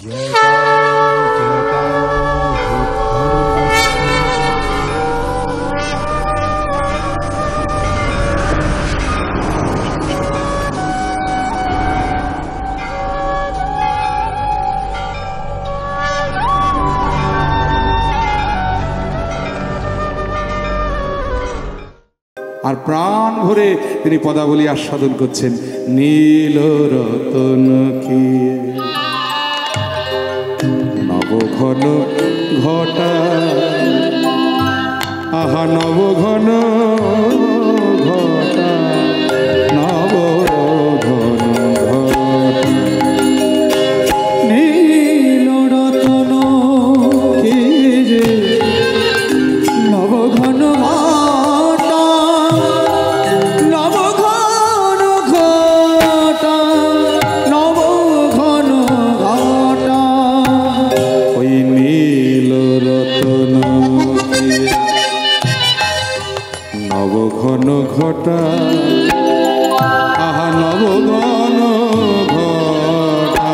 আর প্রাণ ভরে তিনি পদাবলী আস্বাদন করছেন। নীল রতন কি নবঘন ঘটা, আহা নবঘন ঘটা, নবঘন ঘটা। নীল রতন কি যে নবঘন নবঘন ঘটা, আহা নবঘন ঘটা,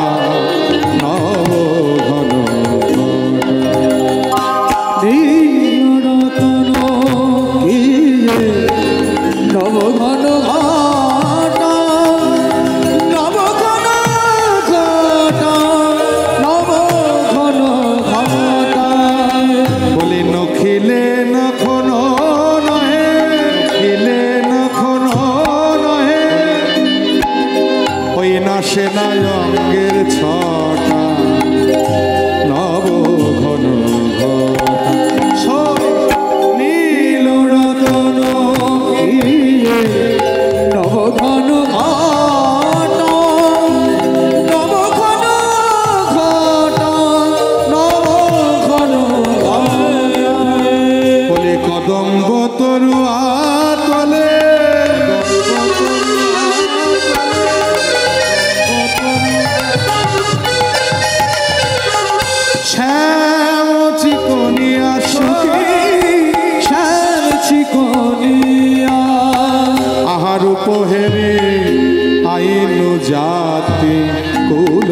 নবঘন ঘটা। নীল রতন কি নবঘন ঘটা, নবঘন ঘটা, নবঘন ঘটা। বলি নখিলে নখন সেনায় অঙ্গের ছটা, নবঘন ঘটা। নীল রতন নবঘন ঘটা, নবঘন ঘটা, নবঘন ঘটা। বলে কদম্ব তরুয়া তলে, শ্যাম চিকনিয়া সখী, শ্যাম চিকনিয়া, আহার উপহেরে আইনু জাতি কুল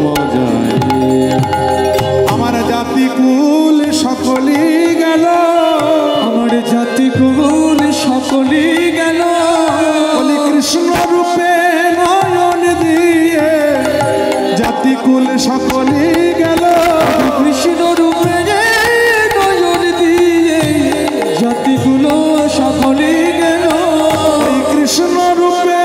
মজায়। আমার জাতি কুল সকলি গেল, আমার জাতি কুল সকলি গেল। বলি কৃষ্ণ রূপে নয়ন দিয়ে জাতি কুল সকলি গেল। কৃষ্ণ রূপে নয়ন দিয়ে জাতিগুলো সকলে গেল। কৃষ্ণ রূপে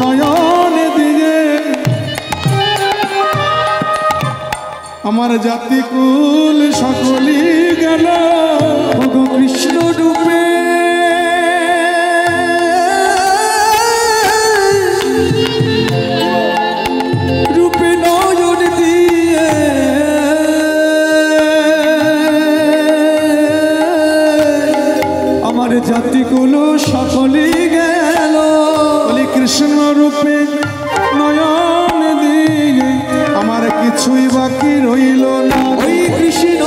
নয়ন দিয়ে আমার জাতিকুল সকলে গেল। কৃষ্ণ রূপে জাতিগুলো সকলে গেল। বলি কৃষ্ণ রূপে নয়ন দিয়ে আমার কিছুই বাকি রইল না। ওই কৃষ্ণ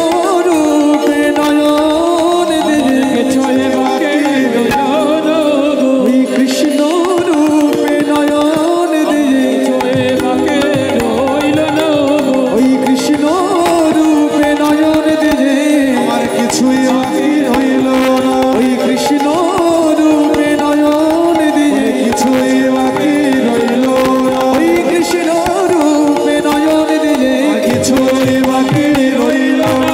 রূপে নয়ন দিয়ে কিছুই বাকি রইল না। ওই কৃষ্ণ রূপে নয়ন দিয়ে কিছুই বাকি রইল না। ওই কৃষ্ণ রূপে নয়ন দিয়ে আমার কিছুই বাকি রইল না। ওই কৃষ্ণ রূপে নয়ন দিয়ে কিছুই বাকি রইল না। ওই কৃষ্ণ রূপে নয়ন দিয়ে কিছুই বাকি রইল না।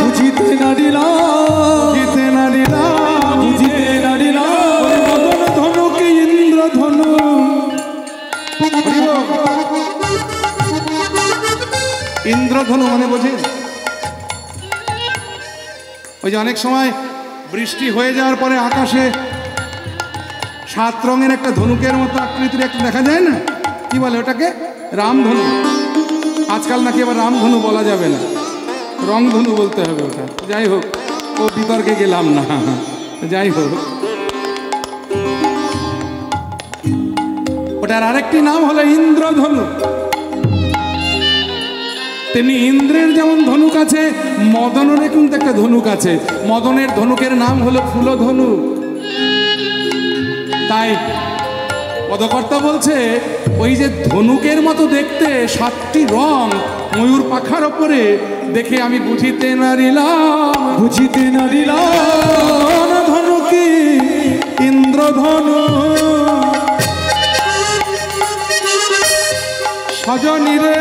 বুঝিতে নারিলা, বুঝিতে নারিলা, বুঝিতে নারিলা। মদন ধনু কি ইন্দ্র ধনু। ইন্দ্রধনু মানে বোঝেন? ওই যে অনেক সময় বৃষ্টি হয়ে যাওয়ার পরে আকাশে 7 রঙের একটা ধনুকের মতো আকৃতির একটা দেখা যায় না, কি বলে ওটাকে? রামধনু। আজকাল নাকি আবার রামধনু বলা যাবে না, রংধনু বলতে হবে ওটা। যাই হোক, ও বিতর্কে গেলাম না। যাই হোক, ওটার আরেকটি নাম হলো ইন্দ্রধনু। তেমনি ইন্দ্রের যেমন ধনুক আছে, মদনেরও কিন্তু একটা ধনুক আছে। মদনের ধনুকের নাম হলো ফুলধনু। তাই পদকর্তা বলছে, ওই যে ধনুকের মতো দেখতে 7টি রং ময়ূর পাখার ওপরে দেখে আমি বুঝিতে নারিলাম, বুঝিতে নারিলাম ধনু কি ইন্দ্রধনু। সজনীরে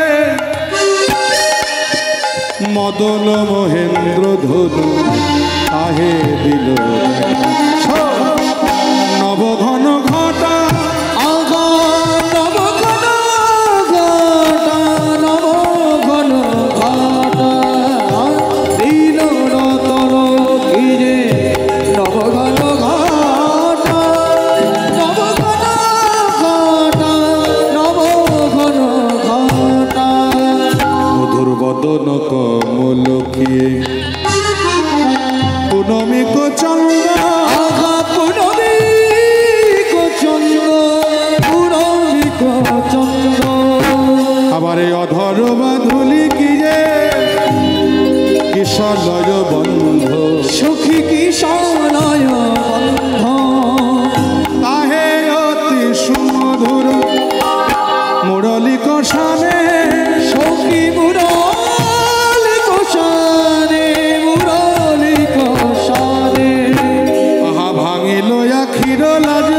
মদন মহেন্দ্র ধনু তাহে দিল নবঘন ঘটা, নবঘন ঘটা, নবঘন ঘটা দিল রতন ঘিরে নবঘন ঘটা, নবঘন ঘটা, নবঘন ঘটা। মধুর বদন কমল কিয়ে পুনমিক চন্দ্র, আবার অধর বাধুলি কি যে কিশলয় বন্ধ, সুখী কিশলয় বন্ধ তাহে অতি সুমধুর মুরলী কষানে, সখী মুরলী কষানে, মুরলী কষানে। আহা ভাঙিল আখির লাজ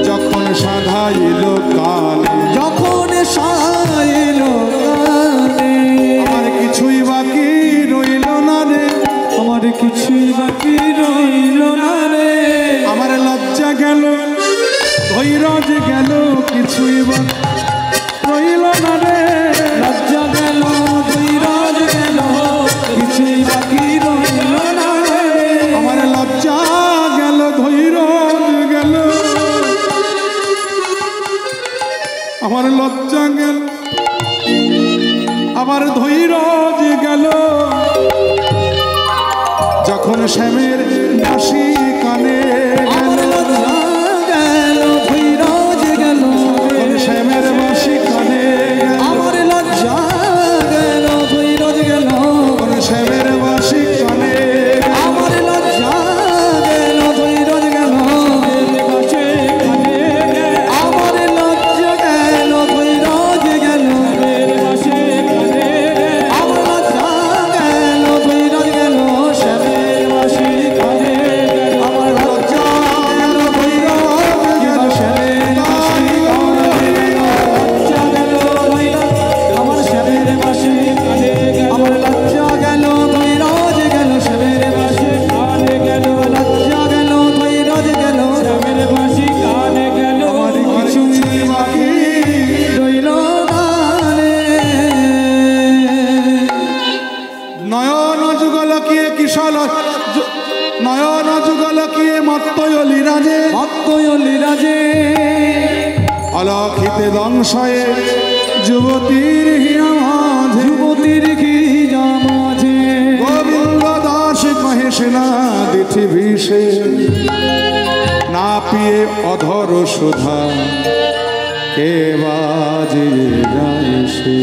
যখন সাধাইল কানে, যখন সাইল কানে। আমার কিছুই বাকি রইল না রে, আমার কিছুই বাকি রইল না রে। আমার লজ্জা গেল, ধৈর্য গেল, কিছুই বাকি রইল না রে। লজ্জা গেল, ধৈর্য গেল, কিছুই বাকি রইল না রে। আমার লজ্জা গেল, ধৈর্য গেল, আমার লজ্জা গেল, আবার ধৈর্য গেল। যখন শ্যামের বাঁশি কানে গেল, ধৈর্য গেল, শ্যামের বাঁশি কানে আমার লজ্জা গেল, ধৈর্য গেল, শ্যামের বাঁশি কানে আমার লজ্জা গেল, ধৈর্য গেল, আমার লজ্জা গেল, ধৈর্য গেল, আমার লজ্জা গেল, ধৈর্য গেল, শ্যামের বাঁশি কানে আমার লজ্জা গেল, ধৈর্য গেল, শ্যামের বাঁশি আমার শ্যামের বাঁশি আমার লজ্জা গেল, ধৈর্য গেল, শ্যামের বাঁশি কানে গেল, লজ্জা গেল, ধৈর্য গেল, শ্যামের বাঁশি কানে গেল। আমার কিছুই বাকি রইল না রে। নয়ন যুগলকিয়ে কিশল, নয়ন যুগলকিয়ে মত্তয়লি রাজে, মত্তয়লি রাজে অলক্ষিতে দংশয়ে যুবতীর হিয়া মাঝে, যুবতীর হিয়া মাঝে গোবিন্দ দাস কহে সেনা দিঠি বিষে না পিয়ে অধর সুধা কে বাজিয়ে যাইছে,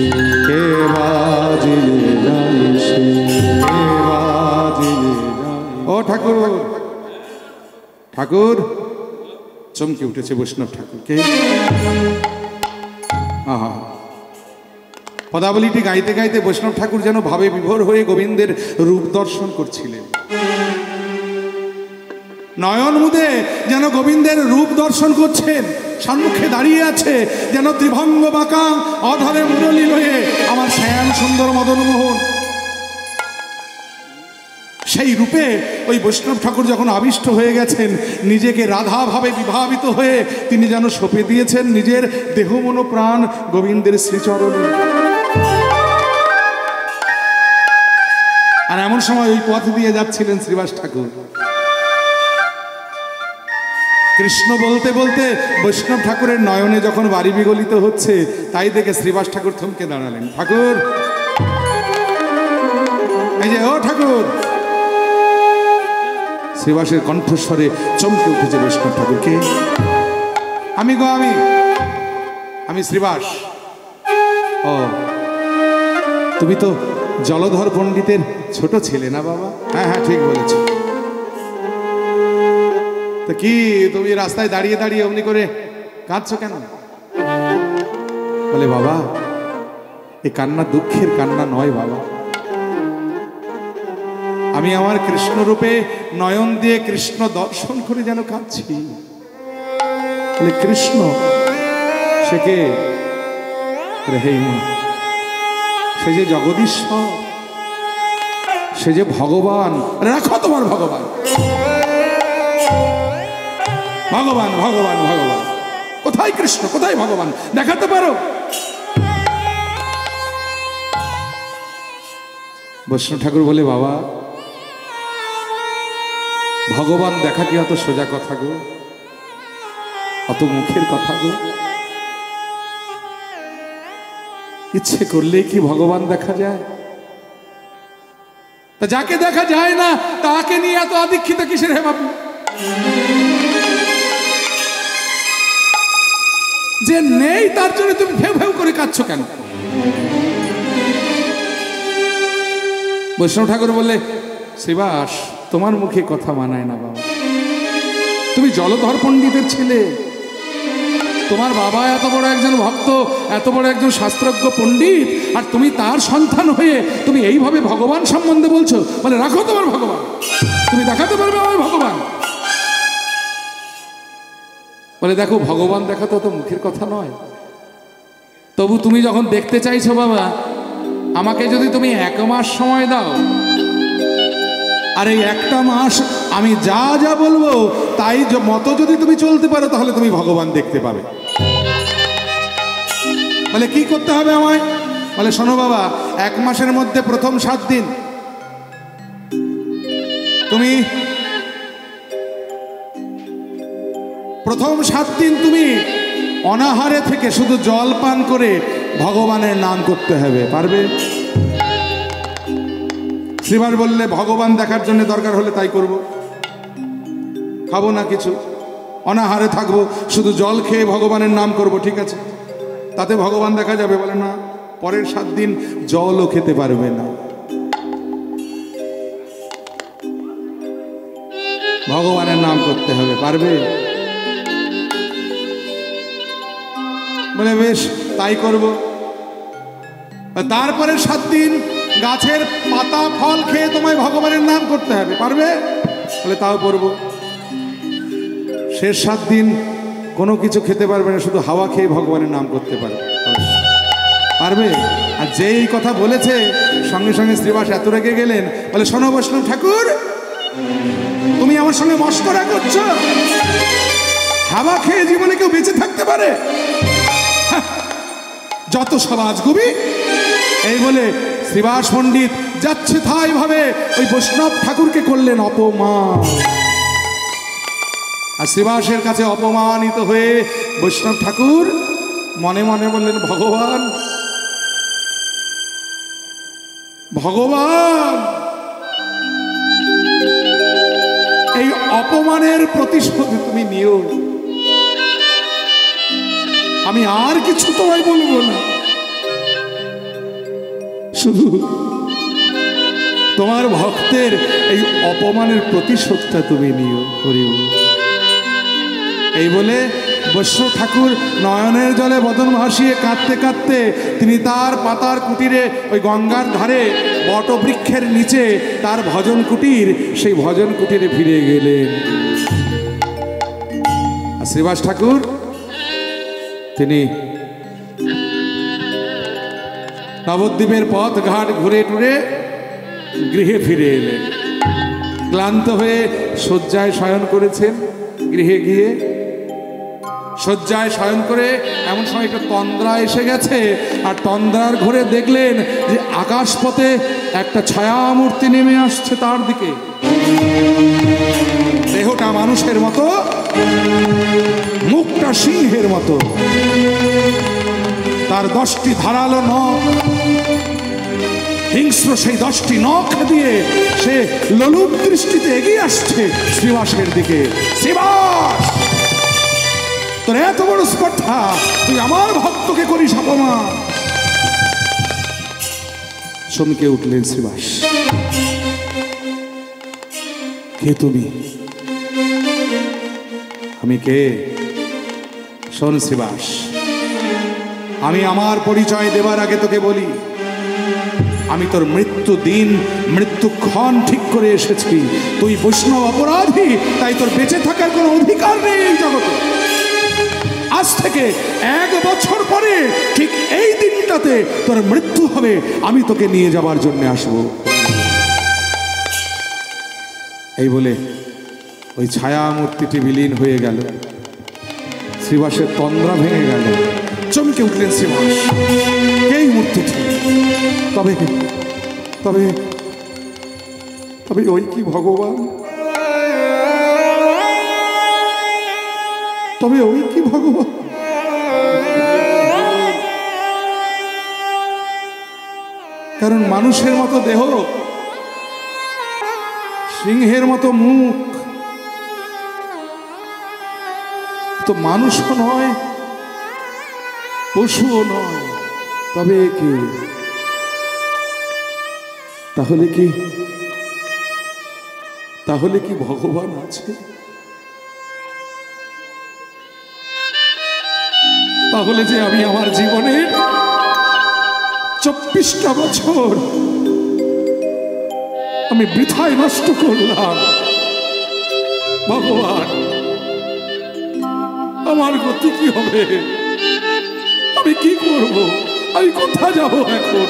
কে বাজিয়ে যাইছে, কে বাজিয়ে যাইছে। ও ঠাকুর, ঠাকুর চমকে উঠেছে বৈষ্ণব ঠাকুরকে। আহা, পদাবলীটি গাইতে গাইতে বৈষ্ণব ঠাকুর যেন ভাবে বিভোর হয়ে গোবিন্দের রূপ দর্শন করছিলেন। নয়ন মুদে যেন গোবিন্দের রূপ দর্শন করছেন, সম্মুখে দাঁড়িয়ে আছে যেন ত্রিভঙ্গ বাঁকা অধরে মুরলী লয়ে আমার শ্যাম সুন্দর মদন মোহন। সেই রূপে ওই বৈষ্ণব ঠাকুর যখন আবিষ্ট হয়ে গেছেন, নিজেকে রাধাভাবে বিভাবিত হয়ে তিনি যেন সঁপে দিয়েছেন নিজের দেহ মন প্রাণ গোবিন্দের শ্রীচরণে। আর এমন সময় ওই পথ দিয়ে যাচ্ছিলেন শ্রীবাস ঠাকুর। কৃষ্ণ বলতে বলতে বৈষ্ণব ঠাকুরের নয়নে যখন বাড়ি বিগলিত হচ্ছে, তাই দেখে শ্রীবাস ঠাকুর থমকে দাঁড়ালেন। ঠাকুর, এই যে ও ঠাকুর। শ্রীবাসের কণ্ঠস্বরে চমকে উঠেছে বৈষ্ণব ঠাকুরকে। আমি গো, আমি শ্রীবাস। ও, তুমি তো জলধর পণ্ডিতের ছোট ছেলে না বাবা? হ্যাঁ হ্যাঁ, ঠিক বলেছ। তো কি তুমি রাস্তায় দাঁড়িয়ে দাঁড়িয়ে অমনি করে কাঁদছো কেন? বলে বাবা, এই কান্না দুঃখের কান্না নয় বাবা। আমি আমার কৃষ্ণ রূপে নয়ন দিয়ে কৃষ্ণ দর্শন করে যেন কাঁদছি। বলে কৃষ্ণ সে কে? হে মা, সে যে জগদীশ্বর, সে যে ভগবান। রাখো তোমার ভগবান। ভগবান ভগবান ভগবান, কোথায় কৃষ্ণ, কোথায় ভগবান? দেখাতে পারো? বৈষ্ণব ঠাকুর বলে বাবা, ভগবান দেখা কি অত সোজা কথা গো, অত মুখের কথা গো? ইচ্ছে করলেই কি ভগবান দেখা যায়? তা যাকে দেখা যায় না তাকে নিয়ে এত আদীক্ষিত কিসের হে বাবু? যে নেই তার জন্য তুমি ভেউ ভেউ করে কাঁদছো কেন? বৈষ্ণব ঠাকুর বললে শ্রীবাস, তোমার মুখে কথা মানায় না বাবা। তুমি জলধর পণ্ডিতের ছেলে, তোমার বাবা এত বড় একজন ভক্ত, এত বড় একজন শাস্ত্রজ্ঞ পণ্ডিত, আর তুমি তার সন্তান হয়ে তুমি এইভাবে ভগবান সম্বন্ধে বলছো। বলে রাখো তোমার ভগবান, তুমি দেখাতে পারবে আমার ভগবান? বলে দেখো, ভগবান দেখা তো মুখের কথা নয়। তবু তুমি যখন দেখতে চাইছো বাবা, আমাকে যদি তুমি 1 মাস সময় দাও, আর এই 1টা মাস আমি যা যা বলবো তাই মতো যদি তুমি চলতে পারো, তাহলে তুমি ভগবান দেখতে পাবে। বলে কি করতে হবে আমায়? বলে শোনো বাবা, 1 মাসের মধ্যে প্রথম 7 দিন তুমি অনাহারে থেকে শুধু জল পান করে ভগবানের নাম করতে হবে। পারবে? শ্রীবাস বললে ভগবান দেখার জন্য দরকার হলে তাই করব, খাবো না কিছু, অনাহারে থাকবো, শুধু জল খেয়ে ভগবানের নাম করব। ঠিক আছে, তাতে ভগবান দেখা যাবে? বলে না, পরের 7 দিন জলও খেতে পারবে না, ভগবানের নাম করতে হবে। পারবে? বলে বেশ, তাই করব। তারপরে 7 দিন গাছের পাতা ফল খেয়ে তোমায় ভগবানের নাম করতে হবে। পারবে? বলে তাও করব। শেষ 7 দিন কোনো কিছু খেতে পারবে না, শুধু হাওয়া খেয়ে ভগবানের নাম করতে পারবে। পারবে? আর যেই কথা বলেছে সঙ্গে সঙ্গে শ্রীবাস এত রেগে গেলেন। বলে শোনো বৈষ্ণব ঠাকুর, তুমি আমার সঙ্গে মস্করা করছো? হাওয়া খেয়ে জীবনে কেউ বেঁচে থাকতে পারে? যত সব আজগুবি। এই বলে শ্রীবাস পণ্ডিত যাচ্ছে তাই ভাবে ওই বৈষ্ণব ঠাকুরকে করলেন অপমান। আর শ্রীবাসের কাছে অপমানিত হয়ে বৈষ্ণব ঠাকুর মনে মনে বললেন, ভগবান ভগবান, এই অপমানের প্রতিশোধ তুমি নিও, আমি আর কিছু তোমায় বলবো না, শুধু তোমার ভক্তের এই অপমানের প্রতিশোধটা তুমি নিও। করিও। এই বলে বৈষ্ণব ঠাকুর নয়নের জলে বদন ভাসিয়ে কাঁদতে কাঁদতে তিনি তার পাতার কুটিরে, ওই গঙ্গার ধারে বটবৃক্ষের নিচে তার ভজন কুটির, সেই ভজন কুটিরে ফিরে গেলেন। আর শ্রীবাস ঠাকুর তিনি নবদ্বীপের পথ ঘাট ঘুরে টুরে গৃহে ফিরে এলেন। ক্লান্ত হয়ে শয্যায় শয়ন করেছেন। গৃহে গিয়ে শয্যায় শয়ন করে এমন সময় একটা তন্দ্রা এসে গেছে, আর তন্দ্রার ঘরে দেখলেন যে আকাশপথে একটা ছায়ামূর্তি নেমে আসছে তার দিকে। দেহটা মানুষের মতো, মুখটা সিংহের মতো, তার 10টি ধারালো নখ, হিংস্র সেই 10টি নখ দিয়ে সে লোলুপ দৃষ্টিতে এগিয়ে আসছে শ্রীবাসের দিকে। শ্রীবাস, তোর এত বড় স্পর্ধা, তুই আমার ভক্তকে করিস অপমান। চমকে উঠলেন শ্রীবাস। কে তুমি? আমি কে? শোন শ্রীবাস, আমি আমার পরিচয় দেবার আগে তোকে বলি, আমি তোর মৃত্যু দিন মৃত্যুক্ষণ ঠিক করে এসেছি। তুই বৈষ্ণব অপরাধী, তাই তোর বেঁচে থাকার কোনো অধিকার নেই এই জগতে। আজ থেকে 1 বছর পরে ঠিক এই দিনটাতে তোর মৃত্যু হবে, আমি তোকে নিয়ে যাবার জন্য আসব। এই বলে ওই ছায়া মূর্তিটি বিলীন হয়ে গেল। শ্রীবাসের তন্দ্রা ভেঙে গেল। চমকে উঠলেন শ্রীবাস, এই মূর্তিটি, তবে তবে তবে ওই কি ভগবান? তবে ওই কি ভগবান? কারণ মানুষের মতো দেহ, সিংহের মতো মুখ, তো মানুষও নয়, পশুও নয়, তবে কি? তাহলে কি ভগবান আছে? তাহলে যে আমি আমার জীবনের 24টা বছর আমি বৃথায় নষ্ট করলাম। ভগবান, আমার গতি কি হবে? আমি কি করব? আমি কোথায় যাব এখন?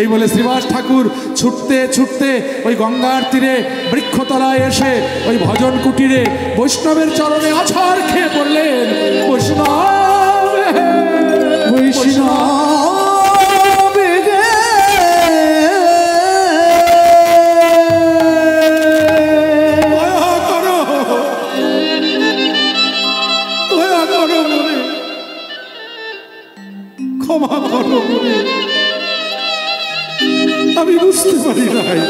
এই বলে শ্রীবাস ঠাকুর ছুটতে ছুটতে ওই গঙ্গার তীরে বৃক্ষতলায় এসে ওই ভজন কুটিরে বৈষ্ণবের চরণে আছাড় খেয়ে পড়লেন। বৈষ্ণব, ক্ষমা করো, আমি বুঝতে পারি নাই,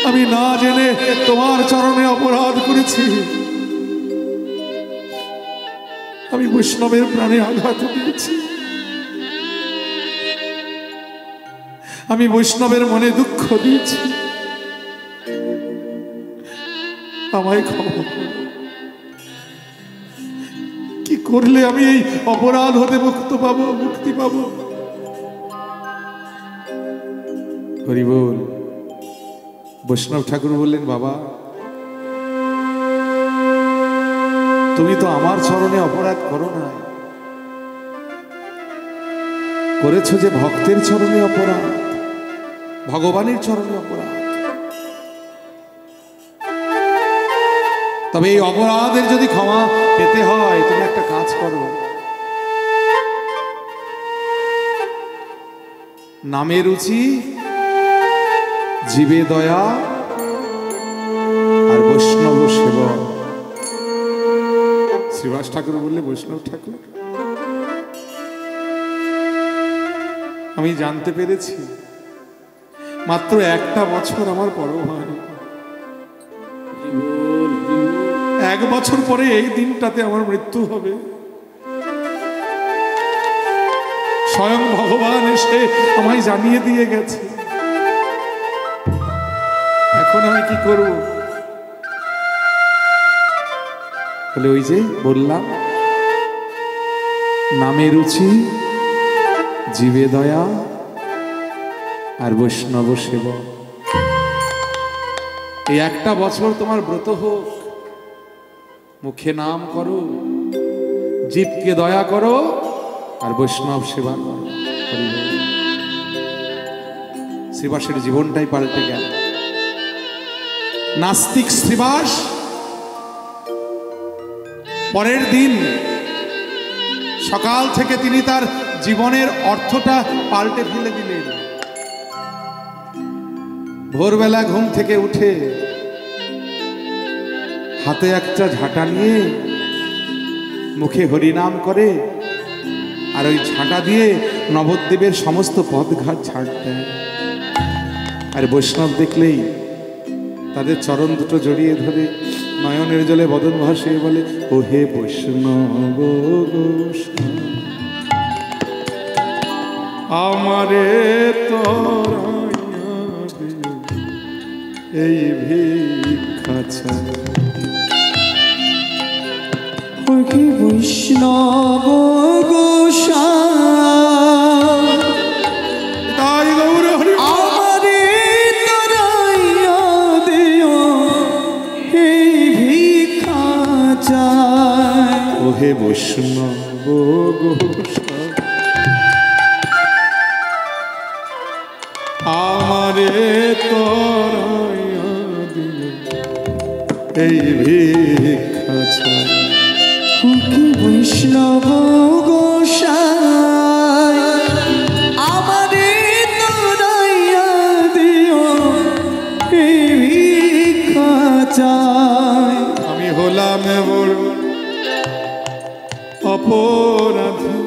আমি না জেনে তোমার চরণে অপরাধ করেছি। আমি বৈষ্ণবের প্রাণে আঘাত দিয়েছি, আমি বৈষ্ণবের মনে দুঃখ দিয়েছি, আমায় ক্ষমা করো। কি করলে আমি এই অপরাধ হতে মুক্তি পাবো? হরি বল। বৈষ্ণব ঠাকুর বললেন, বাবা, তুমি তো আমার চরণে অপরাধ করো না, করেছো যে ভক্তের চরণে অপরাধ, ভগবানের চরণে অপরাধ। তবে এই অপরাধের যদি ক্ষমা পেতে হয়, তুমি একটা কাজ করো, নামে রুচি, জীবে দয়া, আর বৈষ্ণব সেবা। শ্রীবাস ঠাকুর বললে, বৈষ্ণব ঠাকুর, আমি জানতে পেরেছি মাত্র 1টা বছর আমার পরব হয়নি। 1 বছর পরে এই দিনটাতে আমার মৃত্যু হবে। স্বয়ং ভগবান এসে আমায় জানিয়ে দিয়ে গেছে। এখন আমি কি করব? বলে, ওই যে বললাম, নামে রুচি, জীবে দয়া, আর বৈষ্ণব সেবা। এই 1টা বছর তোমার ব্রত হোক, মুখে নাম করো, জীবকে দয়া করো, আর বৈষ্ণব সেবা করো। শ্রীবাসের জীবনটাই পাল্টে গেল। নাস্তিক শ্রীবাস পরের দিন সকাল থেকে তিনি তার জীবনের অর্থটা পাল্টে ফেলে দিলেন। ভোরবেলা ঘুম থেকে উঠে হাতে একটা ঝাঁটা নিয়ে মুখে হরিনাম করে, আর ওই ঝাঁটা দিয়ে নবদ্বীপের সমস্ত পথঘাট ঝাড় দেয়। আর বৈষ্ণব দেখলেই তাদের চরণ দুটো জড়িয়ে ধরে নয়নের জলে বদন ভাসিয়ে বলে, ও হে বৈষ্ণব আমারে এই ভিক্ষা চাই। বৈষ্ণব গোসাই আমারে তারাইয়া দিও এই ভিক্ষা চাই। ও হে বৈষ্ণব গোসাই আমারে তারাইয়া দিও এই ভিক্ষা চাই। বৈষ্ণব গোসাই আমারে তারাইয়া দিও এই ভিক্ষা চাই। আমি হলাম বড় অপরাধী,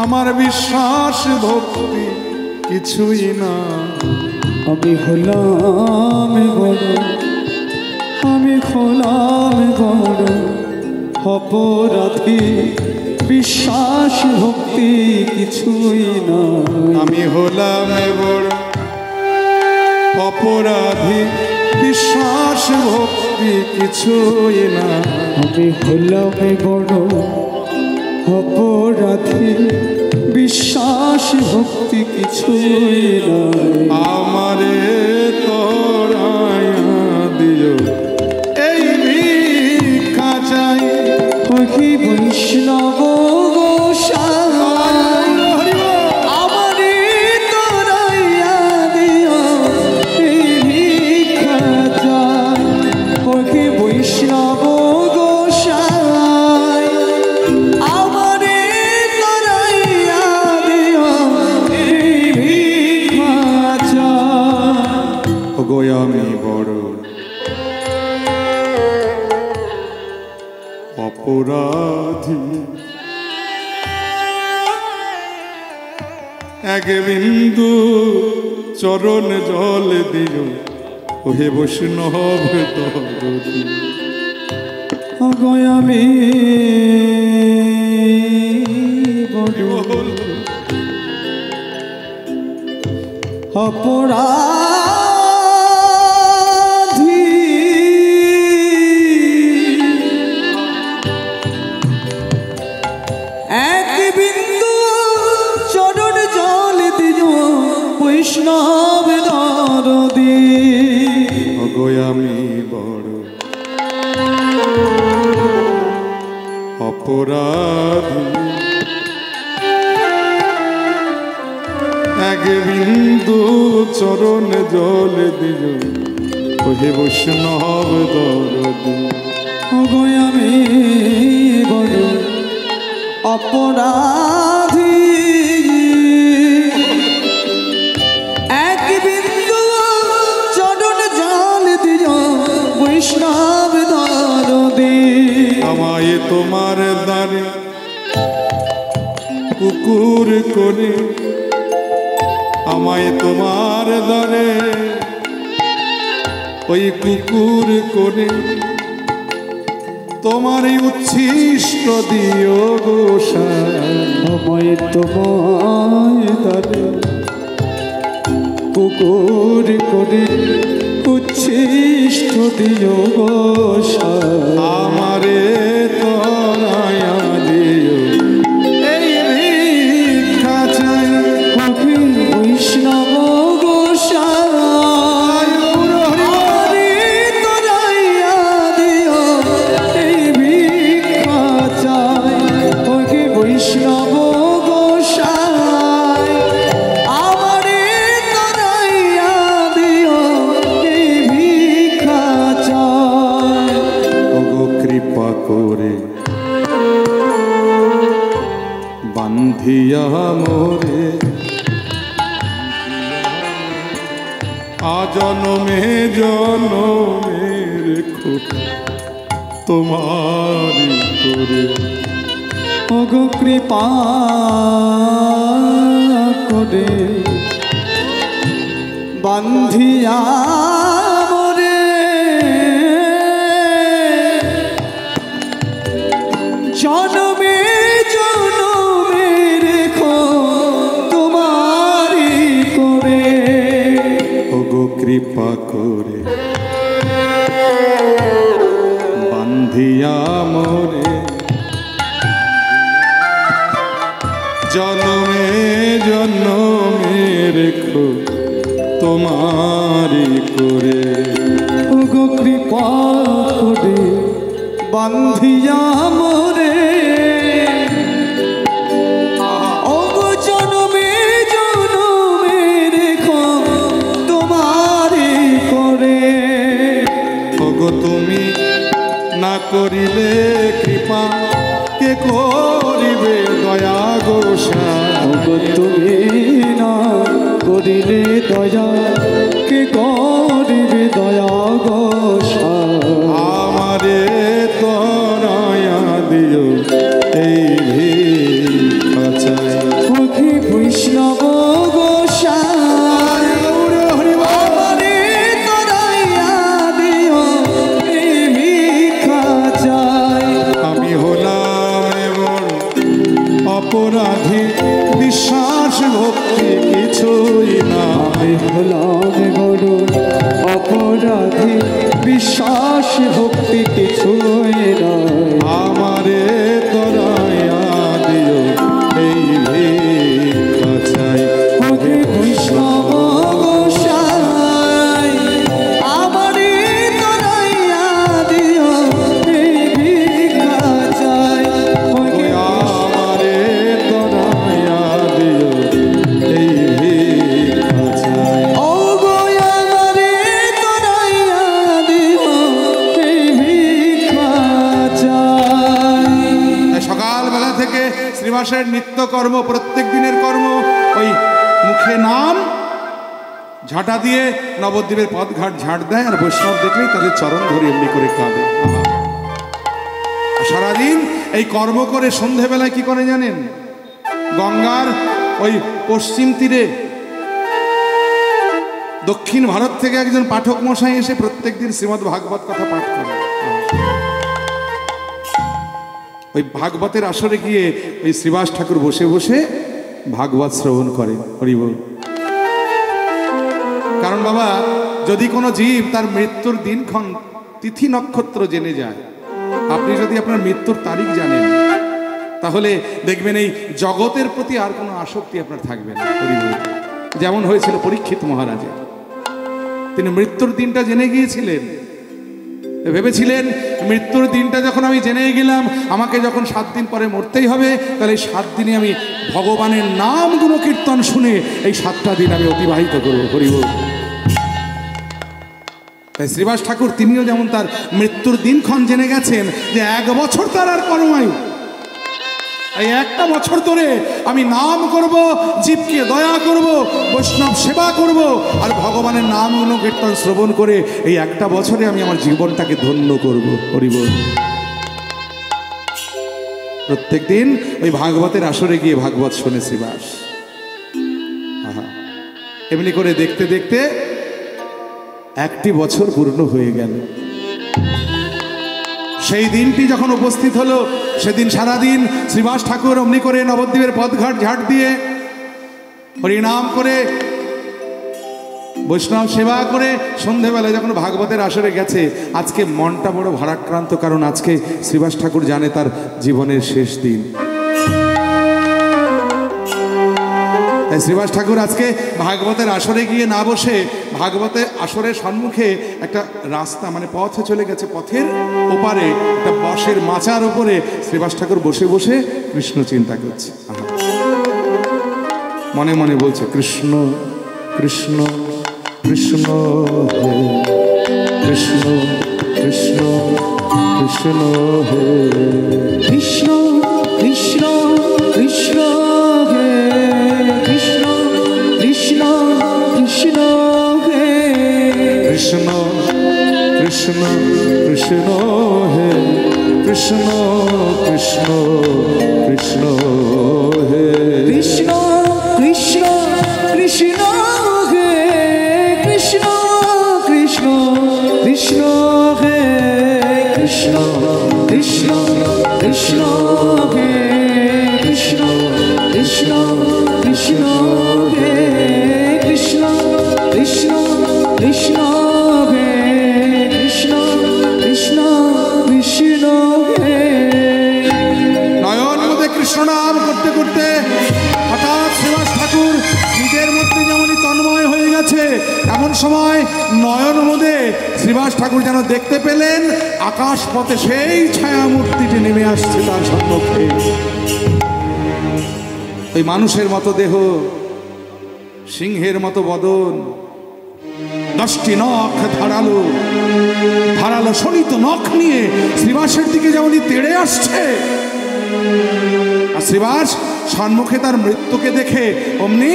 আমার বিশ্বাস ভক্তি কিছুই না। আমি হলাম বড়, আমি হলাম বড় অপরাধী, বিশ্বাস ভক্তি কিছুই না। আমি হলাম বড় অপরাধী, বিশ্বাস ভক্তি কিছুই না। আমি হলাম বড় অপরাধী, বিশ্বাস ভক্তি কিছুই না। আমারে তোরায়া দিও এই ভিক্ষা চাই। ওহি বৈষ্ণব গোসাই আমারে তোরাইয়া দিও এই ভিক্ষা চাই। ওহি বৈষ্ণব গোসাই আমারে তোরাইয়া দিও এই ভিক্ষা চাই। ওগো আমি বড় অপরাধী, এক বিন্দু চরণ জল দিও ও হে বৈষ্ণব দরদী। ওগো আমি বড় অপরাধী, এক বিন্দু চরণ জল দিও বৈষ্ণব দরদী। ওগো আমি বড় অপরাধী, এক বিন্দু চরণ জল দিও ও হে বৈষ্ণব দরদী। ওগো আমি বড় অপরাধী, এক বিন্দু চরণ জল দিও বৈষ্ণব দরদী। আমায় তোমার দ্বারে কুকুর করে, আমায় তোমার দ্বারে ওই কুকুর করে তোমার উচ্ছিষ্ট দিও গোসাই। আমায় তোমায় দ্বারে কুকুর করে উচ্ছিষ্ট দিও গোসাই। আমারে তোরায়া দিও এই ভিক্ষা চাই। বৈষ্ণব গোসাই আমারে তোরাইয়া দিও এই ভিক্ষা চাই। বান্ধিয়া মোরে আজনমে জনমে রেখো তোমারি করে। ওগো কৃপা করে বান্ধিয়া মোরে জনমে জনমে রেখো তোমারি করে। ওগো কৃপা করে বান্ধিয়া মোরে জনমে জনমে রেখো তোমারি করে। ওগো কৃপা করে বান্ধিয়া মোরে ওগো জনমে জনমে রেখো তোমারি করে। ওগো তুমি না করিলে কৃপা কে করিবে দয়া গোসাই। ওগো তুমি না করিলে দয়া কে করিবে দয়া গোসাই। আমারে তরায়া দিও এই ভিক্ষা চাই। ওহে বৈষ্ণব গোসাই আমারে তরাইয়া দিও এই ভিক্ষা চাই। আমি হলাম এমন অপরাধী বিশ্বাস ভক্তি কিছুই না। আমি হলাম বড় অপরাধী বিশ্বাস ভক্তি কিছুই নয়। আমারে তরায়া দিও এই ভিক্ষা চাই। ওহে বৈষ্ণব গোসাই আমারে তরাইয়া দিও এই ভিক্ষা চাই। ওহে আমারে তরায়া দিও এই ভিক্ষা চাই। ও গো আমারে তরাইয়া দিও এই ভিক্ষা চাই। তাই সকালবেলা থেকে শ্রীবাসের নিত্য কর্ম, প্রত্যেক দিনের কর্ম, ওই মুখে নাম, ঝাঁটা দিয়ে নবদ্বীপের পথঘাট ঝাড় দেয়, আর বৈষ্ণব দেখলেই তাদের চরণ ধরে এমনি করে কাঁদে। সারাদিন এই কর্ম করে সন্ধেবেলায় কি করে জানেন? গঙ্গার ওই পশ্চিম তীরে দক্ষিণ ভারত থেকে একজন পাঠক মশাই এসে প্রত্যেকদিন শ্রীমদ্ ভাগবত কথা পাঠ করে। ওই ভাগবতের আসরে গিয়ে ওই শ্রীবাস ঠাকুর বসে বসে ভাগবত শ্রবণ করে। হরি বল। কারণ বাবা, যদি কোনো জীব তার মৃত্যুর দিনক্ষণ তিথি নক্ষত্র জেনে যায়, আপনি যদি আপনার মৃত্যুর তারিখ জানেন, তাহলে দেখবেন এই জগতের প্রতি আর কোনো আসক্তি আপনার থাকবে না। হরি বল। যেমন হয়েছিল পরীক্ষিত মহারাজের, তিনি মৃত্যুর দিনটা জেনে গিয়েছিলেন, ভেবেছিলেন মৃত্যুর দিনটা যখন আমি জেনে গেলাম, আমাকে যখন 7 দিন পরে মরতেই হবে, তাহলে এই 7 দিনে আমি ভগবানের নাম গুণ কীর্তন শুনে এই 7টা দিন আমি অতিবাহিত করবো। হরি বল। তাই শ্রীবাস ঠাকুর তিনিও যেমন তার মৃত্যুর দিনক্ষণ জেনে গেছেন যে 1 বছর তার আর পরমায়ু, এই 1টা বছর ধরে আমি নাম করব, জীবকে দয়া করব, বৈষ্ণব সেবা করব, আর ভগবানের নাম গুণ কীর্তন শ্রবণ করে এই 1টা বছরে আমি আমার জীবনটাকে ধন্য করব। হরি বল। প্রত্যেক দিন ওই ভাগবতের আসরে গিয়ে ভাগবত শোনে শ্রীবাস। এমনি করে দেখতে দেখতে 1টি বছর পূর্ণ হয়ে গেল। সেই দিনটি যখন উপস্থিত হলো, সেদিন সারাদিন শ্রীবাস ঠাকুর অমনি করে নবদ্বীপের পথঘাট ঝাড় দিয়ে হরিনাম করে বৈষ্ণব সেবা করে সন্ধেবেলায় যখন ভাগবতের আসরে গেছে, আজকে মনটা বড় ভারাক্রান্ত, কারণ আজকে শ্রীবাস ঠাকুর জানে তার জীবনের শেষ দিন। তাই শ্রীবাস ঠাকুর আজকে ভাগবতের আসরে গিয়ে না বসে, ভাগবতের আসরের সম্মুখে একটা রাস্তা মানে পথে চলে গেছে, পথের ওপারে একটা বাঁশের মাচার ওপরে শ্রীবাস ঠাকুর বসে বসে কৃষ্ণ চিন্তা করছে। মনে মনে বলছে, কৃষ্ণ কৃষ্ণ কৃষ্ণ হে কৃষ্ণ কৃষ্ণ কৃষ্ণ হে কৃষ্ণ কৃষ্ণ কৃষ্ণ কৃষ্ণ হে কৃষ্ণ কৃষ্ণ কৃষ্ণ হে কৃষ্ণ কৃষ্ণ কৃষ্ণ হে কৃষ্ণ কৃষ্ণ কৃষ্ণ হে কৃষ্ণ কৃষ্ণ কৃষ্ণ হে কৃষ্ণ কৃষ্ণ কৃষ্ণ হে কৃষ্ণ কৃষ্ণ কৃষ্ণ হে কৃষ্ণ কৃষ্ণ কৃষ্ণ হে। নয়ন মধ্যে কৃষ্ণ নাম করতে করতে হঠাৎ শ্রীবাস ঠাকুর নিজের মধ্যে যেমনই তন্ময় হয়ে গেছে, এমন সময় নয়ন মধ্যে শ্রীবাস ঠাকুর যেন দেখতে পেলেন আকাশ পথে সেই ছায়া মূর্তিটি নেমে আসছে তার সম্মুখে। ওই মানুষের মতো দেহ, সিংহের মতো বদন, 10টি নখ ধারালো ধারালো শোণিত নখ নিয়ে শ্রীবাসের দিকে যেমনই তেড়ে আসছে। আর শ্রীবাস সম্মুখে তার মৃত্যুকে দেখে অমনি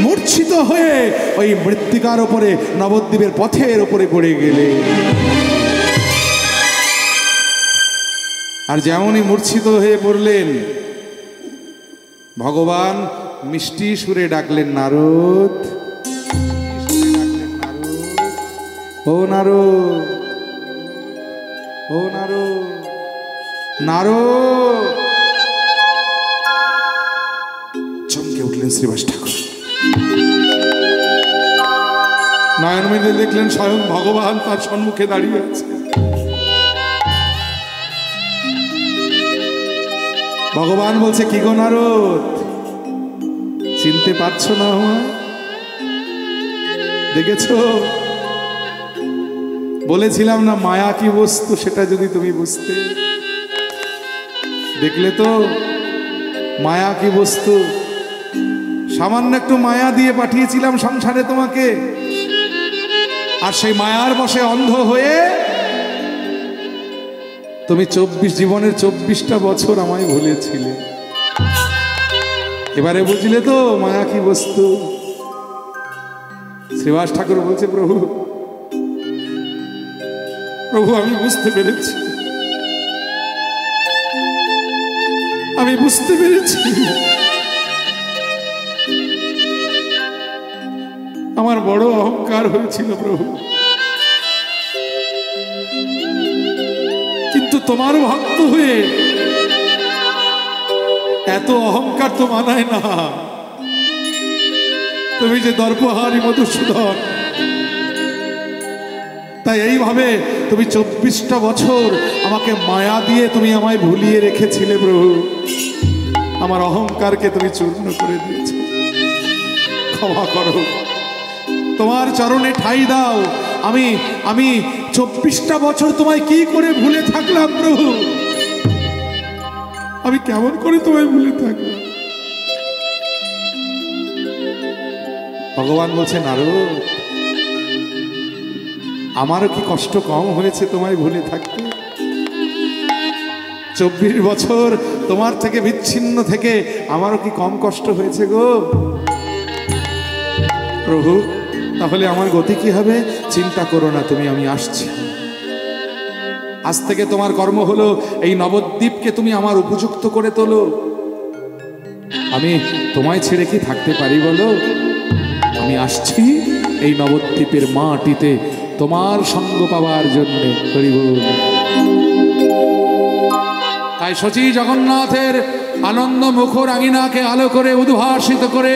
মূর্ছিত হয়ে ওই মৃত্তিকার ওপরে নবদ্বীপের পথের ওপরে পড়ে গেলে। আর যেমনই মূর্ছিত হয়ে পড়লেন, ভগবান মিষ্টি সুরে ডাকলেন, নারদ ও নারদ, ও নারদ, নারদ। চমকে উঠলেন শ্রীবাস ঠাকুর। নয়ন মেলে দেখলেন স্বয়ং ভগবান তার সম্মুখে দাঁড়িয়ে আছে। ভগবান বলছে, কি গো নারদ, চিনতে পারছো না আমায়? দেখেছো, বলেছিলাম না মায়া কি বস্তু, সেটা যদি তুমি বুঝতে। দেখলে তো মায়া কি বস্তু। সামান্য একটু মায়া দিয়ে পাঠিয়েছিলাম সংসারে তোমাকে, আর সেই মায়ার বশে অন্ধ হয়ে তুমি জীবনের 24টা বছর আমায় ভুলেছিলে। এবারে বুঝলে তো মায়া কি বস্তু। শ্রীবাস ঠাকুর বলছে, প্রভু প্রভু আমি বুঝতে পেরেছি, আমি বুঝতে পেরেছি। আমার বড় অহংকার হয়েছিল প্রভু, কিন্তু তোমার ভক্ত হয়ে এত অহংকার তো মানায় না। তুমি যে দর্পহারী মধুসূদন, তাই এইভাবে তুমি 24টা বছর আমাকে মায়া দিয়ে তুমি আমায় ভুলিয়ে রেখেছিলে প্রভু। আমার অহংকারকে তুমি চূর্ণ করে দিয়েছ, ক্ষমা করো, তোমার চরণে ঠাঁই দাও। আমি আমি 24টা বছর তোমায় কি করে ভুলে থাকলাম প্রভু, আমি কেমন করে তোমায় ভুলে থাকলাম। ভগবান বলছে, নারদ আমারও কি কষ্ট কম হয়েছে তোমায় ভুলে থাকতে? 24 বছর তোমার থেকে বিচ্ছিন্ন থেকে আমারও কি কম কষ্ট হয়েছে গো প্রভু? তাহলে আমার গতি কি হবে? চিন্তা করো না তুমি, আমি আসছি। আজ থেকে তোমার কর্ম হলো এই নবদ্বীপকে তুমি আমার উপযুক্ত করে তোলো। আমি তোমায় ছেড়ে কি থাকতে পারি বলো? আমি আসছি এই নবদ্বীপের মাটিতে তোমার সঙ্গ পাওয়ার জন্য। হরি বল। তাই শচী জগন্নাথের আনন্দ মুখর আঙিনাকে আলো করে উদ্ভাসিত করে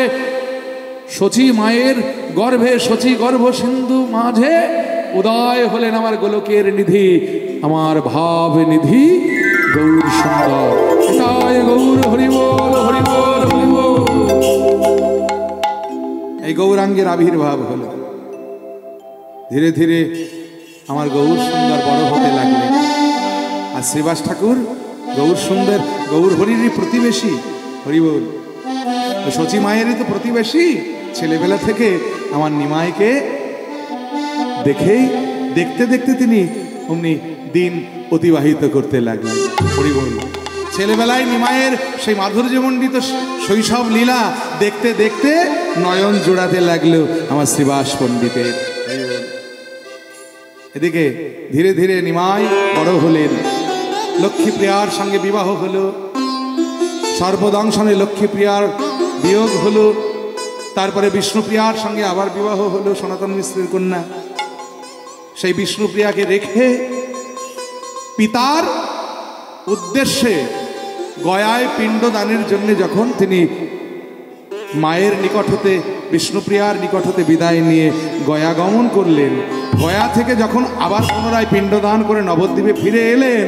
শচী মায়ের গর্ভে, শচী গর্ভ সিন্ধু মাঝে উদয় হলেন আমার গোলকের নিধি, আমার ভাব নিধি গৌর সুন্দর। তাই গৌর হরি বল, হরি বল, হরি বল। এই গৌরাঙ্গের আবির্ভাব হলো। ধীরে ধীরে আমার গৌর সুন্দর বড় হতে লাগলেন। আর শ্রীবাস ঠাকুর গৌর সুন্দর, গৌর হরিরই প্রতিবেশী। হরি বল। শচী মায়েরই তো প্রতিবেশী। ছেলেবেলা থেকে আমার নিমাইকে দেখেই দেখতে দেখতে তিনি অমনি দিন অতিবাহিত করতে লাগলেন। হরি বল। ছেলেবেলায় নিমাইয়ের সেই মাধুর্যমণ্ডিত শৈশব লীলা দেখতে দেখতে নয়ন জোড়াতে লাগলো আমার শ্রীবাস পণ্ডিতের। এদিকে ধীরে ধীরে নিমাই বড় হলেন, লক্ষ্মীপ্রিয়ার সঙ্গে বিবাহ হলো, সর্বদংশনে লক্ষ্মীপ্রিয়ার বিয়োগ হলো, তারপরে বিষ্ণুপ্রিয়ার সঙ্গে আবার বিবাহ হলো সনাতন মিশ্রের কন্যা। সেই বিষ্ণুপ্রিয়াকে রেখে পিতার উদ্দেশ্যে গয়ায় পিণ্ডদানের জন্য যখন তিনি মায়ের নিকট হতে, বিষ্ণুপ্রিয়ার নিকট হতে বিদায় নিয়ে গয়া গমন করলেন, গয়া থেকে যখন আবার পুনরায় পিণ্ডদান করে নবদ্বীপে ফিরে এলেন,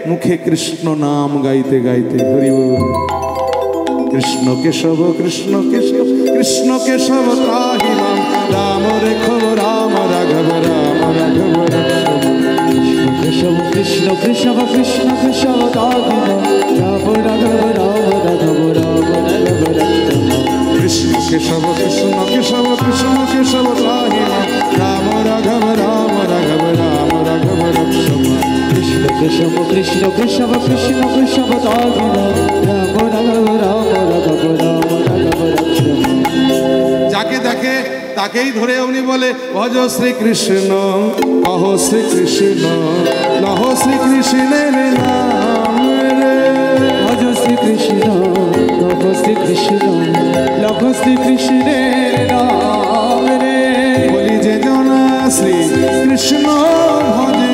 মুখে কৃষ্ণ নাম গাইতে গাইতে, হরি বল, কৃষ্ণ কেশব কৃষ্ণ কেশব কৃষ্ণ কেশব ত্রাহি মাম, রাম রেখব রাম রাঘব রাম রাঘব রাঘব, কেশব কৃষ্ণ কেশব কৃষ্ণ কেশব ত্রাহি মাম, রাম রাঘব রাম রাঘব রাম রাঘব রাঘব, কৃষ্ণ কেশব কৃষ্ণ কেশব কৃষ্ণ কেশব ত্রাহি মাম, রাম রাঘব রাম রাঘব রাম রাঘব রাঘব, কৃষ্ণ কেশব কৃষ্ণ কেশব কৃষ্ণ কেশব ত্রাহি মাম, রাম রাঘব রাম রাঘব রাম রাঘব রাঘব। যাকে দেখে তাকেই ধরে উনি বলে, ভজ শ্রীকৃষ্ণ কহ শ্রীকৃষ্ণ লহ শ্রীকৃষ্ণের নাম রে, ভজ শ্রীকৃষ্ণ লভ শ্রীকৃষ্ণ লভ শ্রীকৃষ্ণের নাম রে, বলি যে জনা শ্রীকৃষ্ণ ভজে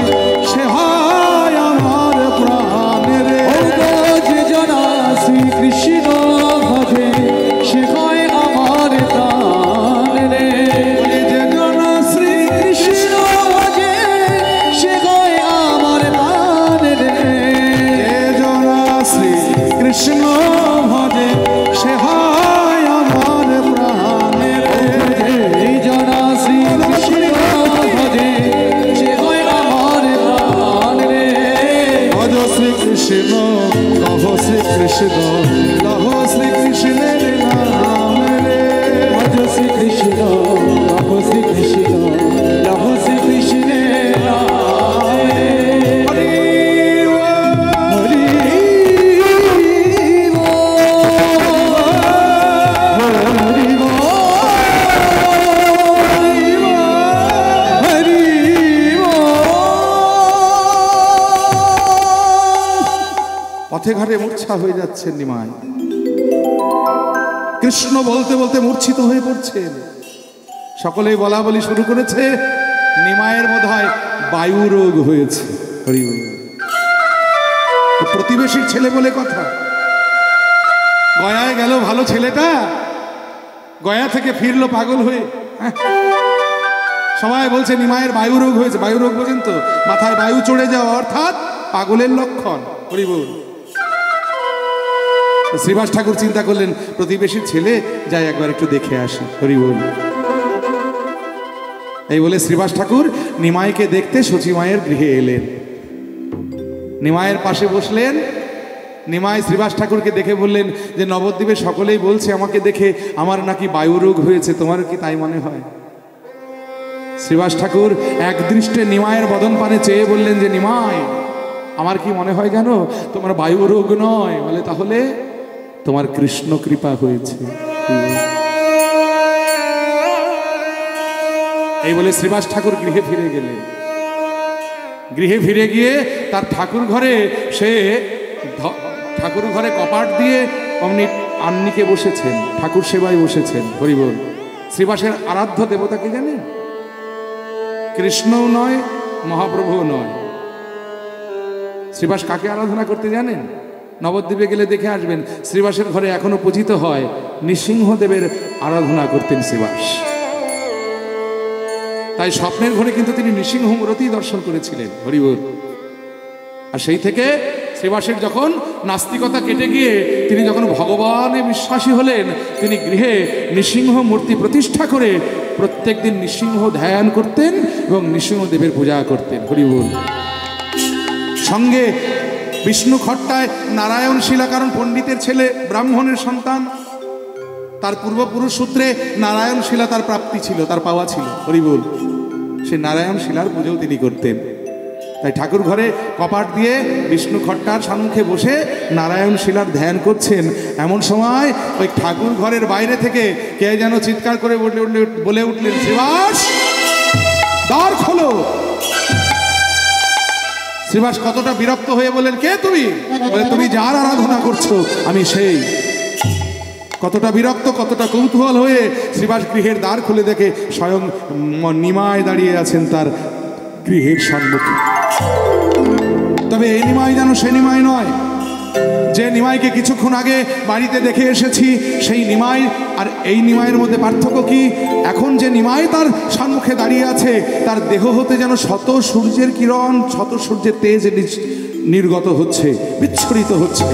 সে হয় আমার প্রাণ রে, যে জনা শ্রীকৃষ্ণ ভজে সে হয় আমার প্রাণ রে, বলি যে জনা কৃষ্ণ ভজে সে হয় আমার প্রাণ রে, যে জনা শ্রীকৃষ্ণ ভজে সে হয় আমার প্রাণ রে, এই জনা শ্রীকৃষ্ণ ভজে সে হয় আমার প্রাণ রে, ভজ শ্রীকৃষ্ণ লহ শ্রীকৃষ্ণ লহ শ্রীকৃষ্ণের নাম রে, ভজ শ্রীকৃষ্ণ লভ শ্রীকৃষ্ণ লভ শ্রীকৃষ্ণের নাম রে। হরি হরি পথে ঘাটে মূর্ছা হয়ে যাচ্ছেন নিমাই, কৃষ্ণ বলতে বলতে মূর্ছিত হয়ে পড়ছেন। সকলেই বলা বলি শুরু করেছে, নিমায়ের বোধহয় বায়ু রোগ হয়েছে। হরি বল। তো প্রতিবেশীর ছেলে বলে কথা, গয়ায় গেল ভালো ছেলেটা, গয়া থেকে ফিরলো পাগল হয়ে। সবাই বলছে নিমায়ের বায়ু রোগ হয়েছে। বায়ু রোগ বোঝেন তো, মাথায় বায়ু চড়ে যাওয়া, অর্থাৎ পাগলের লক্ষণ। হরি বল। শ্রীবাস ঠাকুর চিন্তা করলেন, প্রতিবেশীর ছেলে, যাই একবার একটু দেখে আসি। হরি বল। এই বলে শ্রীবাস ঠাকুর নিমাইকে দেখতে সচিমায়ের গৃহে এলেন, নিমায়ের পাশে বসলেন। নিমাই শ্রীবাস ঠাকুরকে দেখে বললেন যে নবদ্বীপে সকলেই বলছে আমাকে দেখে আমার নাকি বায়ু রোগ হয়েছে, তোমার কি তাই মনে হয়? শ্রীবাস ঠাকুর একদৃষ্টে নিমায়ের বদন পানে চেয়ে বললেন যে নিমাই, আমার কি মনে হয় জানো, তোমার বায়ু রোগ নয়। বলে তাহলে? তোমার কৃষ্ণ কৃপা হয়েছে। এই বলে শ্রীবাস ঠাকুর গৃহে ফিরে গেলেন। গৃহে ফিরে গিয়ে তার ঠাকুর ঘরে সে ঠাকুর ঘরে কপাট দিয়ে অমনি আন্নিকে বসেছেন, ঠাকুর সেবায় বসেছেন। হরি বল। শ্রীবাসের আরাধ্য দেবতা কি জানেন? কৃষ্ণও নয়, মহাপ্রভুও নয়। শ্রীবাস কাকে আরাধনা করতে জানেন? নবদ্বীপে গেলে দেখে আসবেন, শ্রীবাসের ঘরে এখনো পূজিত হয় নৃসিংহদেবের আরাধনা করতেন শ্রীবাস। তাই স্বপ্নের ঘরে কিন্তু তিনি নৃসিংহ মূর্তি দর্শন করেছিলেন। হরি বল। আর সেই থেকে শ্রীবাসের যখন নাস্তিকতা কেটে গিয়ে তিনি যখন ভগবানে বিশ্বাসী হলেন, তিনি গৃহে নৃসিংহ মূর্তি প্রতিষ্ঠা করে প্রত্যেক দিন নৃসিংহ ধ্যান করতেন এবং নৃসিংহদেবের পূজা করতেন। হরি বল। সঙ্গে বিষ্ণু খট্টায় নারায়ণ শিলা, কারণ পণ্ডিতের ছেলে, ব্রাহ্মণের সন্তান, তার পূর্বপুরুষ সূত্রে নারায়ণ শিলা তার প্রাপ্তি ছিল, তার পাওয়া ছিল। হরি বল। সে নারায়ণ শিলার পুজোও তিনি করতেন। তাই ঠাকুর ঘরে কপাট দিয়ে বিষ্ণু খট্টার সম্মুখে বসে নারায়ণ শিলার ধ্যান করছেন। এমন সময় ওই ঠাকুর ঘরের বাইরে থেকে কে যেন চিৎকার করে বলে উঠলেন, শ্রীবাস দ্বার খোলো। শ্রীবাস কতটা বিরক্ত হয়ে বললেন, কে তুমি? বলে, তুমি যার আরাধনা করছো আমি সেই। কতটা বিরক্ত, কতটা কৌতূহল হয়ে শ্রীবাস গৃহের দ্বার খুলে দেখে স্বয়ং নিমাই দাঁড়িয়ে আছেন তার গৃহের সম্মুখে। তবে এই নিমাই যেন সে নিমাই নয় যে নিমাইকে কিছুক্ষণ আগে বাড়িতে দেখে এসেছি, সেই নিমাই আর এই নিমাইয়ের মধ্যে পার্থক্য কি? এখন যে নিমাই তার সম্মুখে দাঁড়িয়ে আছে, তার দেহ হতে যেন শত সূর্যের কিরণ, শত সূর্যের তেজ নির্গত হচ্ছে, বিচ্ছুরিত হচ্ছে।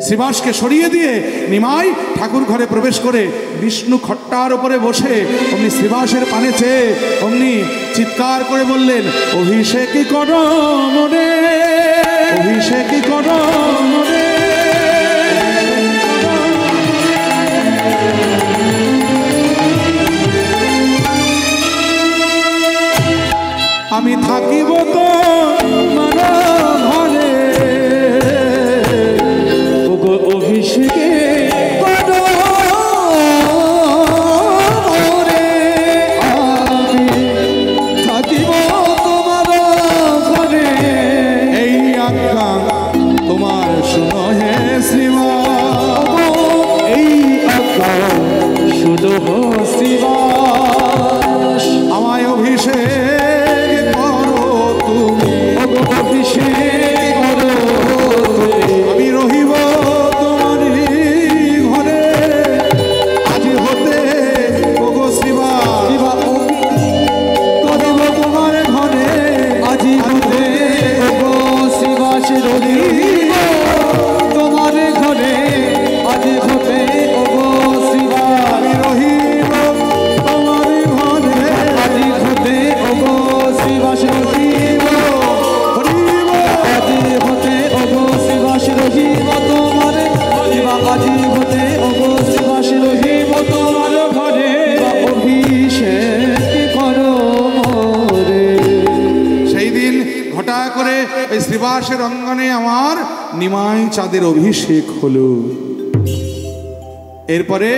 শ্রীবাসকে সরিয়ে দিয়ে নিমাই ঠাকুর ঘরে প্রবেশ করে বিষ্ণু খট্টার উপরে বসে অমনি শ্রীবাসের পানে চেয়ে অমনি চিৎকার করে বললেন, অভিষেক করো মনে, অভিষেক করো মনে। আমি থাকিব তো মানো ঘরে, অভিষেকে করো মনে, আমি থাকিব তোমার ঘরে। এই আজ্ঞা তোমার শুনো হে শ্রীবাস, এই আজ্ঞা শুনো শ্রীবাস। আমায় অভিষেক করো তুমি, অভিষেক করো আমি রহিব তোমারই ঘরে আজ হতে। ওগো শ্রীবাস, করব তোমার ঘরে আজি হতে। ওগো শ্রীবাস, রহিব তোমার ঘরে আজি হতে। ওগো শ্রীবাস, আমি রহিব তোমারই ঘরে আজি হতে। ওগো শ্রীবাস, রহিব আজি হতে। ওগো শ্রীবাস, রহিব তোমার আজি হতে। ওগো শ্রীবাস, রহিব তোমার ঘরে অভিষেক করো মোরে। সেই দিন ঘটা করে ওই শ্রীবাসের অঙ্গনে আমার নিমাই চাঁদের অভিষেক হলো। এরপরে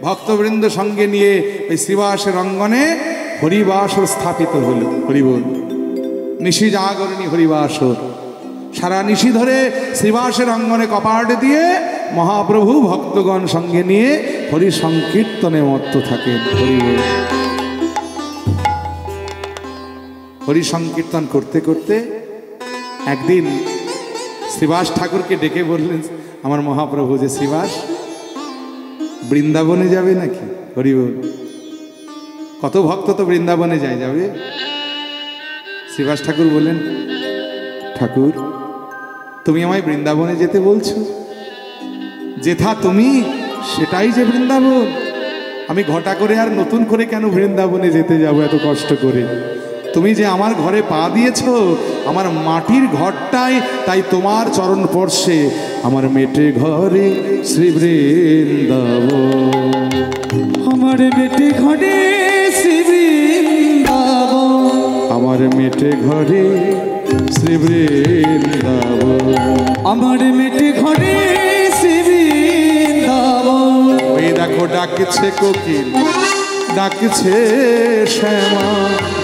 ভক্তবৃন্দ সঙ্গে নিয়ে ওই শ্রীবাসের অঙ্গনে হরিবাসর স্থাপিত হলো। হরিবল, নিশি জাগরণী হরিবাসর। সারা নিশি ধরে শ্রীবাসের অঙ্গনে কপাট দিয়ে মহাপ্রভু ভক্তগণ সঙ্গে নিয়ে হরি সংকীর্তনে মত্ত থাকেন। হরিবল, হরি সংকীর্তন করতে করতে একদিন শ্রীবাস ঠাকুরকে ডেকে বললেন, আমার মহাপ্রভু যে শ্রীবাস বৃন্দাবনে যাবে নাকি? হরিবল, কত ভক্ত তো বৃন্দাবনে যায়, যাবে? শ্রীবাস ঠাকুর বললেন, ঠাকুর তুমি আমায় বৃন্দাবনে যেতে বলছো? যেথা তুমি সেটাই যে বৃন্দাবন। আমি ঘটা করে আর নতুন করে কেন বৃন্দাবনে যেতে যাব এত কষ্ট করে? তুমি যে আমার ঘরে পা দিয়েছ, আমার মাটির ঘরটাই তাই তোমার চরণ স্পর্শে আমার মেটে ঘরে শ্রী বৃন্দাবন। আমার মেটে ঘরে শ্রী বৃন্দাবন। আমার মেটে ঘরে শ্রী বৃন্দাবন। আমার মেটে ঘরে শ্রী বৃন্দাবন। ওই দেখো ডাকছে কোকিল, ডাকছে শ্যামা,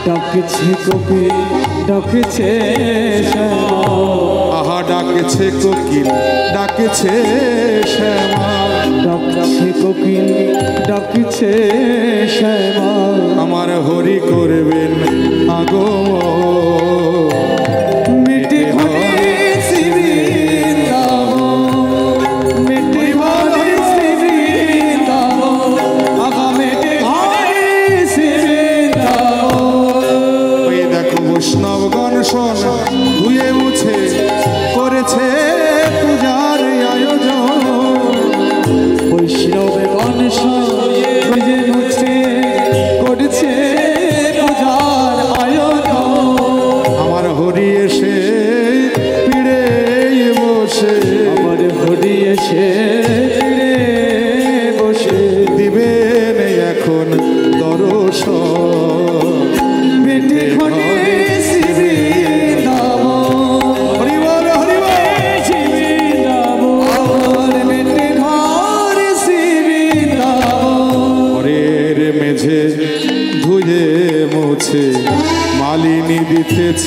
ডাকছে কোকিল, ডাকছে শ্যামা। আহা ডাকছে কোকিল, ডাকছে শ্যামা, ডাকছে কোকিল, ডাকছে শ্যামা। আমার হরি করবেন আগমন। মেটে ঘরে শ্রী বৃন্দাবন। মেটে ঘরে শ্রী বৃন্দাবন। আগা মেটে ঘরে শ্রী বৃন্দাবন। ওই দেখো বৈষ্ণবগণ শোন ধুয়ে মুছে করেছে পূজার আয়োজন। বৈষ্ণব গণেশ বুঝে মুছে করছে পূজার আয়োজন। আমার হরি এসে পিড়ে বসে, আমার হরি এসে ফিরে বসে দিবেন এখন দর্শন। মেটে ঘরে শ্রী বৃন্দাবন। হরি বল, হরি বল। শ্রী বৃন্দাবন। আমার মেটে ঘরে শ্রী বৃন্দাবন। ঘরের মেঝে ধুয়ে মুছে মালিনী দিতেছে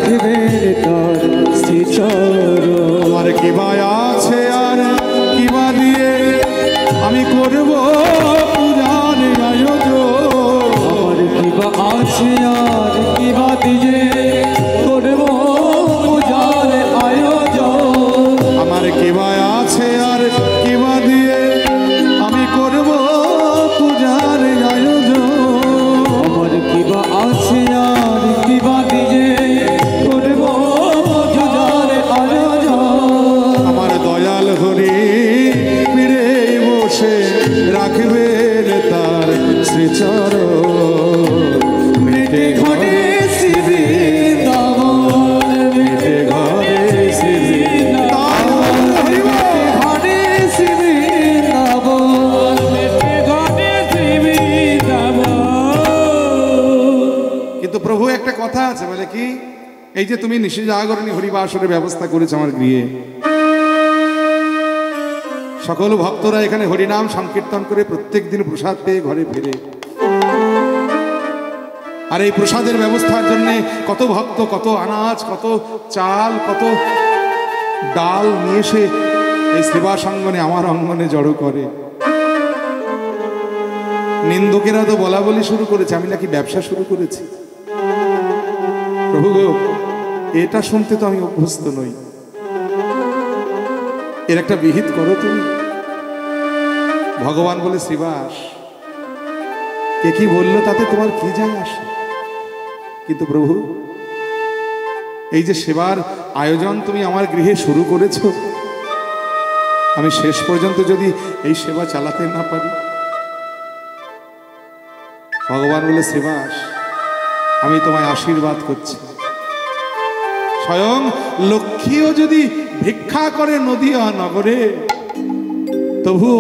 রাখবেন তার শ্রীচরণ। আমার কিবা আছে আর কিবা দিয়ে আমি করব পূজার আয়োজন। আমার কিবা আছে আর কিবা দিয়ে করব পূজার আয়োজন। আমার কিবা আছে আর কিবা দিয়ে আমি করব পূজার আয়োজন। আমার কিবা আছে আর কিবা দিয়ে করব পূজার আয়োজন। আমার দয়াল হরি ফিরে বসে রাখবেন তার শ্রীচরণ। মেটে ঘটে শ্রীবৃন্দাবন, মেটে ঘটে শ্রীবৃন্দাবন, মেটে ঘটে শ্রীবৃন্দাবন, মেটে ঘটে শ্রীবৃন্দাবন। কিন্তু প্রভু একটা কথা আছে, বলে কি, এই যে তুমি নিশি জাগরণী হরিবাসরের ব্যবস্থা করেছো আমার গৃহে, সকল ভক্তরা এখানে হরিনাম সংকীর্তন করে প্রত্যেক দিন প্রসাদ পেয়ে ঘরে ফেরে। আর এই প্রসাদের ব্যবস্থার জন্য কত ভক্ত, কত আনাজ, কত চাল, কত ডাল নিয়ে এসে এই সেবা সঙ্গনে আমার অঙ্গনে জড়ো করে। নিন্দুকেরা তো বলা বলি শুরু করেছে আমি নাকি ব্যবসা শুরু করেছি। প্রভু গো, এটা শুনতে তো আমি অভ্যস্ত নই, এর একটা বিহিত করো তুমি। ভগবান বলে, শ্রীবাস, কে কি বললো তাতে তোমার কি যায় আসে? কিন্তু প্রভু, এই যে সেবার আয়োজন তুমি আমার গৃহে শুরু করেছো, আমি শেষ পর্যন্ত যদি এই সেবা চালাতে না পারি। ভগবান বলে, শ্রীবাস, আমি তোমায় আশীর্বাদ করছি, স্বয়ং লক্ষ্মীও যদি ভিক্ষা করে নদিয়া নগরে, তবু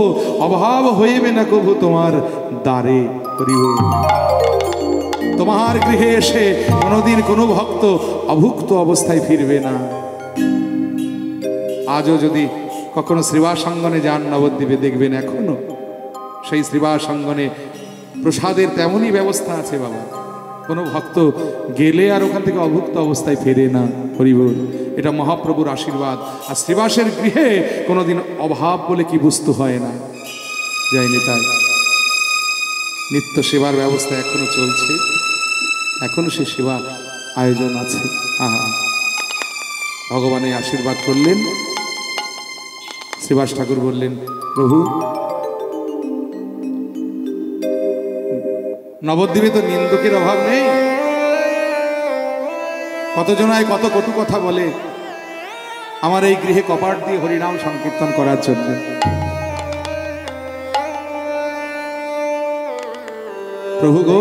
অভাব হইবে না কবু তোমার দ্বারে। তোমার গৃহে এসে কোনোদিন কোনো ভক্ত অভুক্ত অবস্থায় ফিরবে না। আজও যদি কখনো শ্রীবাসঙ্গনে যান নবদ্বীপে, দেখবেন এখনো সেই শ্রীবাসঙ্গনে প্রসাদের তেমনই ব্যবস্থা আছে বাবা। কোনো ভক্ত গেলে আর ওখান থেকে অভুক্ত অবস্থায় ফেরে না। হরিবল, এটা মহাপ্রভুর আশীর্বাদ। আর শ্রীবাসের গৃহে কোনোদিন অভাব বলে কি বস্তু হয় না। যায়নি তাই নিত্য সেবার ব্যবস্থা এখনো চলছে, এখনো সে সেবা আয়োজন আছে। আহা, ভগবানের আশীর্বাদ করলেন। শ্রীবাস ঠাকুর বললেন, প্রভু, নবদ্বীপে তো নিন্দুকের অভাব নেই। কতজনায় কত কটু কথা বলে আমার এই গৃহে কপাট দিয়ে হরিনাম সংকীর্তন করার জন্য। প্রভু গো,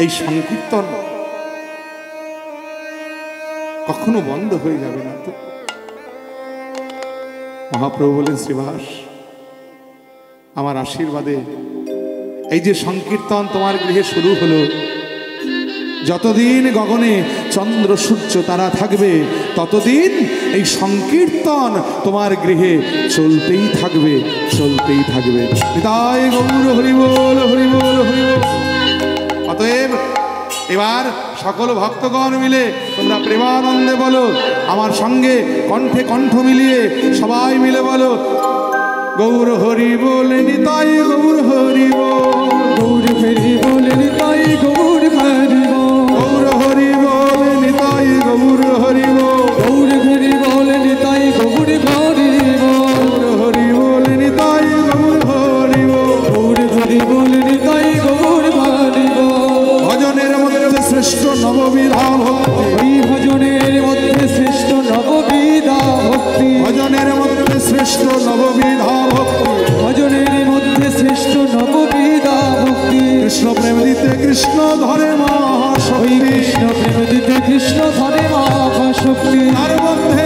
এই সংকীর্তন কখনো বন্ধ হয়ে যাবে না তো? মহাপ্রভু বলেন, শ্রীবাস, আমার আশীর্বাদে এই যে সংকীর্তন তোমার গৃহে শুরু হলো, যতদিন গগনে চন্দ্র সূর্য তারা থাকবে ততদিন এই সংকীর্তন তোমার গৃহে চলতেই থাকবে, চলতেই থাকবে। তাই গৌর হরিবোল, হরিবোল, হরিবোল। অতএব এবার সকল ভক্তগণ মিলে তোমরা প্রেমানন্দে বলো, আমার সঙ্গে কণ্ঠে কণ্ঠ মিলিয়ে সবাই মিলে বলো, গৌর হরি বলে নিতাই গৌর হরি বল, গৌর হরি বলে নিতাই গৌর হরি বল, গৌর হরি বলে নিতাই গৌর হরি বল, গৌর হরি বলে নিতাই গৌর হরি বল, গৌর হরি বলে নিতাই গৌর হরি বল, গৌর হরি বলে নিতাই গৌর হরি বল। ভজনের মধ্যে শ্রেষ্ঠ নববিধা ভক্তি, ওই ভজনের মধ্যে শ্রেষ্ঠ নববিধা ভক্তি, ভজনের মধ্যে শ্রেষ্ঠ নববিধা ভক্তি, ভজনের মধ্যে শ্রেষ্ঠ নববিধা ভক্তি। কৃষ্ণ প্রেম দিতে কৃষ্ণ ধরে ওই মহাশক্তি, কৃষ্ণ প্রেম দিতে কৃষ্ণ ধরে মহাশক্তি, তার মধ্যে